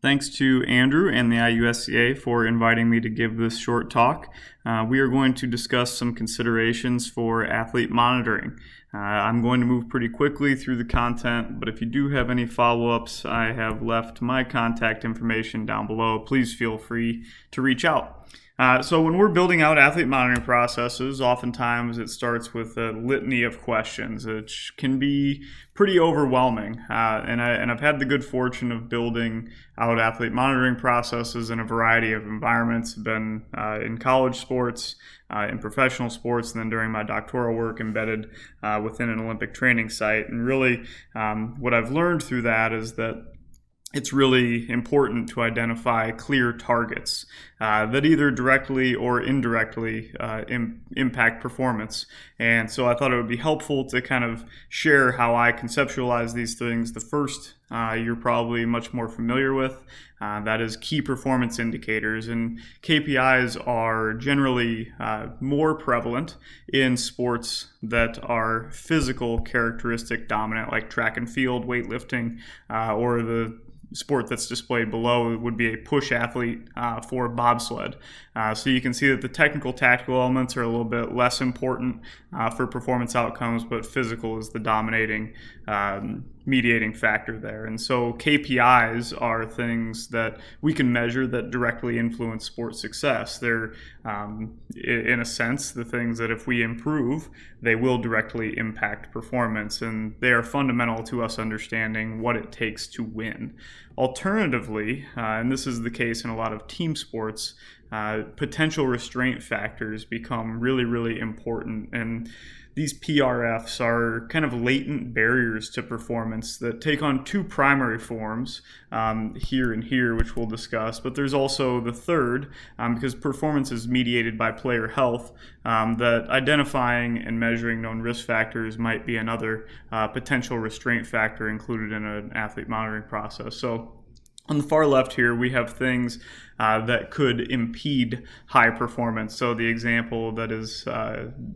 Thanks to Andrew and the IUSCA for inviting me to give this short talk. We are going to discuss some considerations for athlete monitoring. I'm going to move pretty quickly through the content, but if you do have any follow-ups, I have left my contact information down below. Please feel free to reach out. So when we're building out athlete monitoring processes, oftentimes it starts with a litany of questions, which can be pretty overwhelming. And I've had the good fortune of building out athlete monitoring processes in a variety of environments. Been in college sports, in professional sports, and then during my doctoral work embedded within an Olympic training site. And really, what I've learned through that is that it's really important to identify clear targets that either directly or indirectly impact performance. And so I thought it would be helpful to kind of share how I conceptualize these things. The first you're probably much more familiar with, that is key performance indicators. And KPIs are generally more prevalent in sports that are physical characteristic dominant, like track and field, weightlifting, or the sport that's displayed below would be a push athlete for bobsled. So you can see that the technical tactical elements are a little bit less important for performance outcomes, but physical is the dominating mediating factor there. And so KPIs are things that we can measure that directly influence sport success. They're, in a sense, the things that if we improve, they will directly impact performance, and they are fundamental to us understanding what it takes to win. Alternatively, and this is the case in a lot of team sports, potential restraint factors become really, really important. And these PRFs are kind of latent barriers to performance that take on two primary forms, here and here, which we'll discuss. But there's also the third, because performance is mediated by player health, that identifying and measuring known risk factors might be another potential restraint factor included in an athlete monitoring process. So on the far left here, we have things that could impede high performance. So the example that is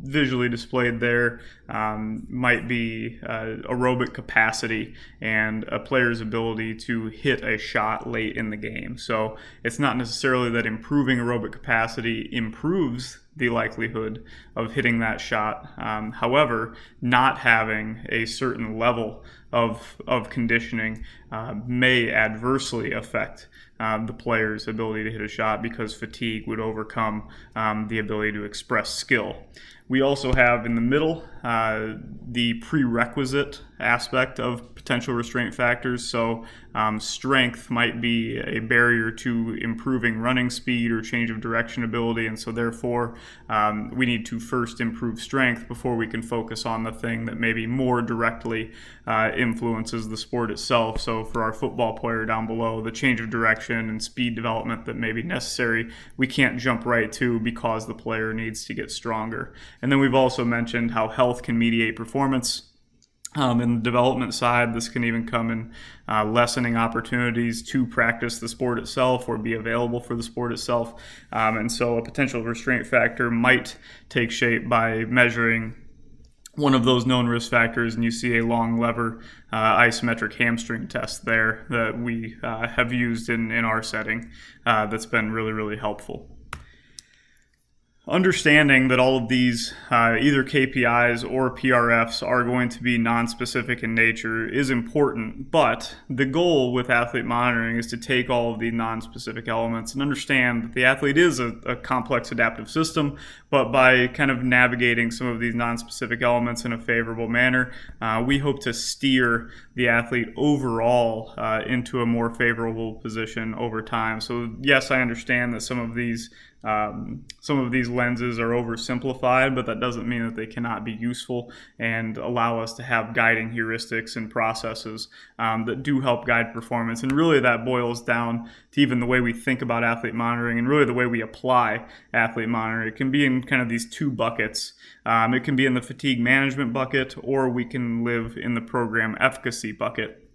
visually displayed there might be aerobic capacity and a player's ability to hit a shot late in the game. So it's not necessarily that improving aerobic capacity improves the likelihood of hitting that shot. However, not having a certain level of conditioning may adversely affect the player's ability to hit a shot, because fatigue would overcome the ability to express skill. We also have in the middle the prerequisite aspect of potential restraint factors. So strength might be a barrier to improving running speed or change of direction ability, and so therefore we need to first improve strength before we can focus on the thing that maybe more directly influences the sport itself. So for our football player down below, the change of direction and speed development that may be necessary, we can't jump right to because the player needs to get stronger. And then we've also mentioned how health can mediate performance. In the development side, this can even come in lessening opportunities to practice the sport itself or be available for the sport itself. And so a potential restraint factor might take shape by measuring one of those known risk factors, and you see a long lever isometric hamstring test there that we have used in our setting that's been really, really helpful. Understanding that all of these, either KPIs or PRFs, are going to be non-specific in nature is important, but the goal with athlete monitoring is to take all of the non-specific elements and understand that the athlete is a complex adaptive system, but by kind of navigating some of these non-specific elements in a favorable manner, we hope to steer the athlete overall into a more favorable position over time. So yes, I understand that some of these lenses are oversimplified, but that doesn't mean that they cannot be useful and allow us to have guiding heuristics and processes that do help guide performance. And really that boils down to even the way we think about athlete monitoring and really the way we apply athlete monitoring. It can be in kind of these two buckets. It can be in the fatigue management bucket, or we can live in the program efficacy bucket.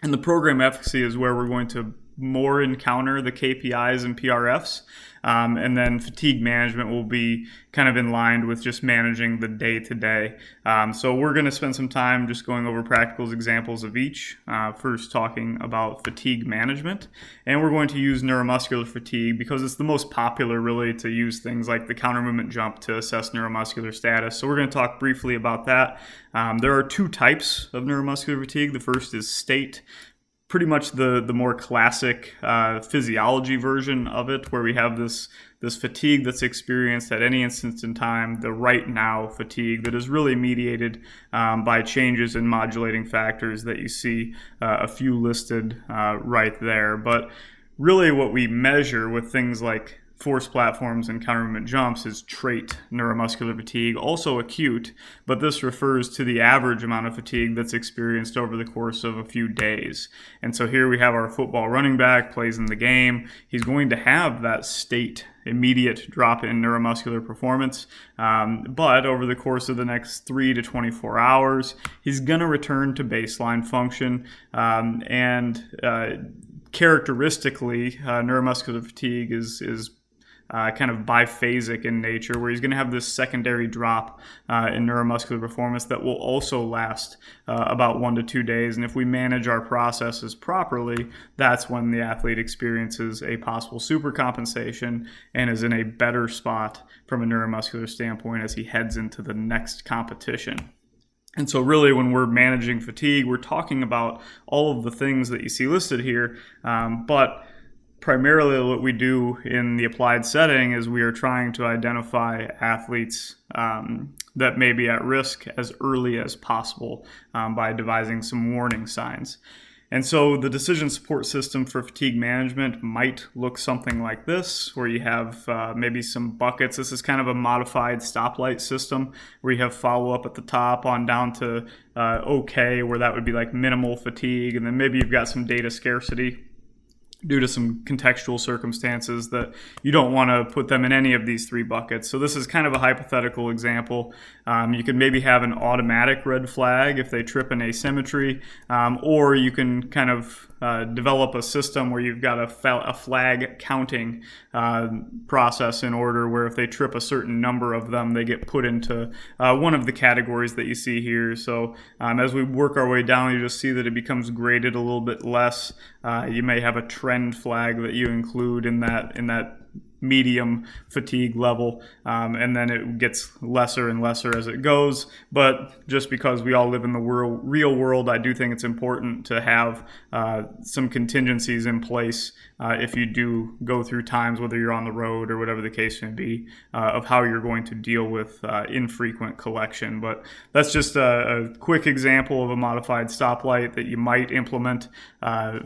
And the program efficacy is where we're going to more encounter the KPIs and PRFs. And then fatigue management will be kind of in line with just managing the day-to-day. So we're going to spend some time just going over practical examples of each. First talking about fatigue management. And we're going to use neuromuscular fatigue because it's the most popular really to use things like the counter movement jump to assess neuromuscular status. So we're going to talk briefly about that. There are two types of neuromuscular fatigue. The first is state, pretty much the more classic physiology version of it, where we have this fatigue that's experienced at any instance in time, the right now fatigue that is really mediated by changes in modulating factors that you see a few listed right there. But really what we measure with things like force platforms and counter movement jumps is trait neuromuscular fatigue, also acute, but this refers to the average amount of fatigue that's experienced over the course of a few days. And so here we have our football running back, plays in the game. He's going to have that state immediate drop in neuromuscular performance, but over the course of the next 3 to 24 hours, he's going to return to baseline function, and characteristically, neuromuscular fatigue is kind of biphasic in nature, where he's going to have this secondary drop in neuromuscular performance that will also last about 1 to 2 days. And if we manage our processes properly, that's when the athlete experiences a possible supercompensation and is in a better spot from a neuromuscular standpoint as he heads into the next competition. And so really when we're managing fatigue, we're talking about all of the things that you see listed here, but primarily what we do in the applied setting is we are trying to identify athletes that may be at risk as early as possible by devising some warning signs. And so the decision support system for fatigue management might look something like this, where you have maybe some buckets. This is kind of a modified stoplight system where you have follow-up at the top on down to okay, where that would be like minimal fatigue, and then maybe you've got some data scarcity due to some contextual circumstances that you don't want to put them in any of these three buckets. So this is kind of a hypothetical example. You could maybe have an automatic red flag if they trip an asymmetry, or you can kind of develop a system where you've got a flag counting process in order where if they trip a certain number of them, they get put into one of the categories that you see here. So as we work our way down, you just see that it becomes graded a little bit less. You may have a trend flag that you include in that medium fatigue level, and then it gets lesser and lesser as it goes. But just because we all live in the real world, I do think it's important to have some contingencies in place if you do go through times, whether you're on the road or whatever the case may be, of how you're going to deal with infrequent collection. But that's just a quick example of a modified stoplight that you might implement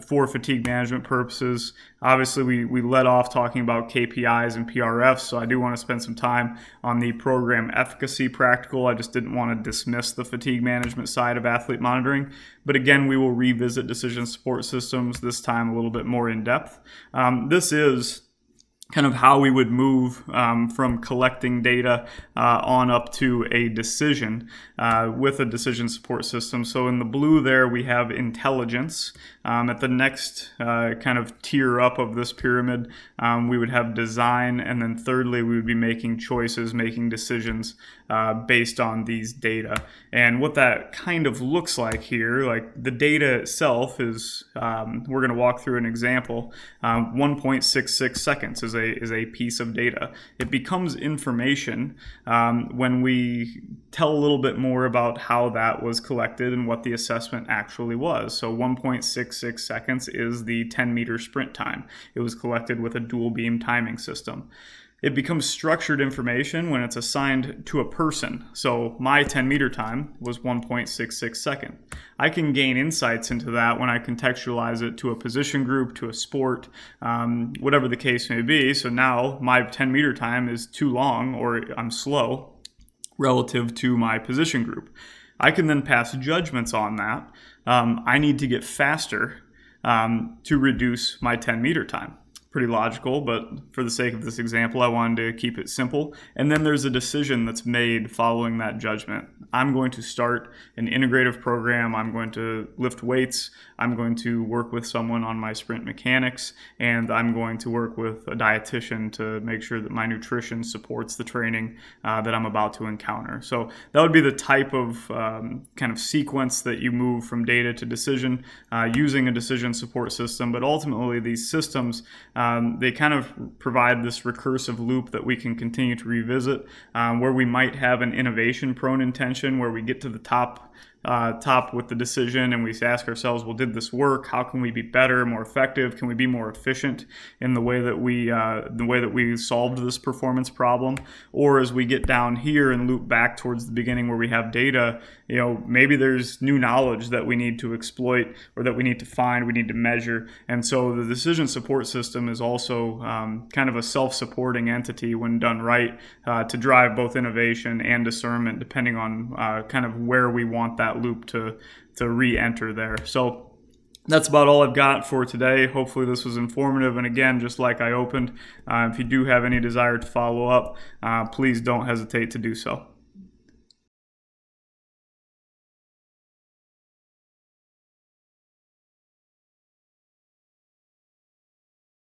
for fatigue management purposes. Obviously, we led off talking about KPIs and PRFs, so I do want to spend some time on the program efficacy practical. I just didn't want to dismiss the fatigue management side of athlete monitoring. But again, we will revisit decision support systems, this time a little bit more in depth. This is kind of how we would move from collecting data on up to a decision with a decision support system. So in the blue there, we have intelligence. At the next kind of tier up of this pyramid, we would have design, and then thirdly, we would be making choices, making decisions based on these data. And what that kind of looks like here, like the data itself is, we're going to walk through an example. 1.66 seconds is a piece of data. It becomes information when we tell a little bit more about how that was collected and what the assessment actually was. So 1.66 seconds is the 10-meter sprint time. It was collected with a dual beam timing system. It becomes structured information when it's assigned to a person. So my 10-meter time was 1.66 seconds. I can gain insights into that when I contextualize it to a position group, to a sport, whatever the case may be. So now my 10-meter time is too long, or I'm slow relative to my position group. I can then pass judgments on that. I need to get faster to reduce my 10-meter time. pretty logical, but for the sake of this example, I wanted to keep it simple. And then there's a decision that's made following that judgment. I'm going to start an integrative program. I'm going to lift weights. I'm going to work with someone on my sprint mechanics, and I'm going to work with a dietitian to make sure that my nutrition supports the training that I'm about to encounter. So that would be the type of kind of sequence that you move from data to decision using a decision support system. But ultimately, these systems, they kind of provide this recursive loop that we can continue to revisit, where we might have an innovation-prone intention, where we get to the top with the decision and we ask ourselves, well, did this work? How can we be better, more effective? Can we be more efficient in the way that we solved this performance problem? Or as we get down here and loop back towards the beginning where we have data, maybe there's new knowledge that we need to exploit or that we need to find, we need to measure. And so the decision support system is also kind of a self-supporting entity when done right to drive both innovation and discernment, depending on kind of where we want that loop to re-enter there. So that's about all I've got for today. Hopefully this was informative. And again, just like I opened, if you do have any desire to follow up, please don't hesitate to do so.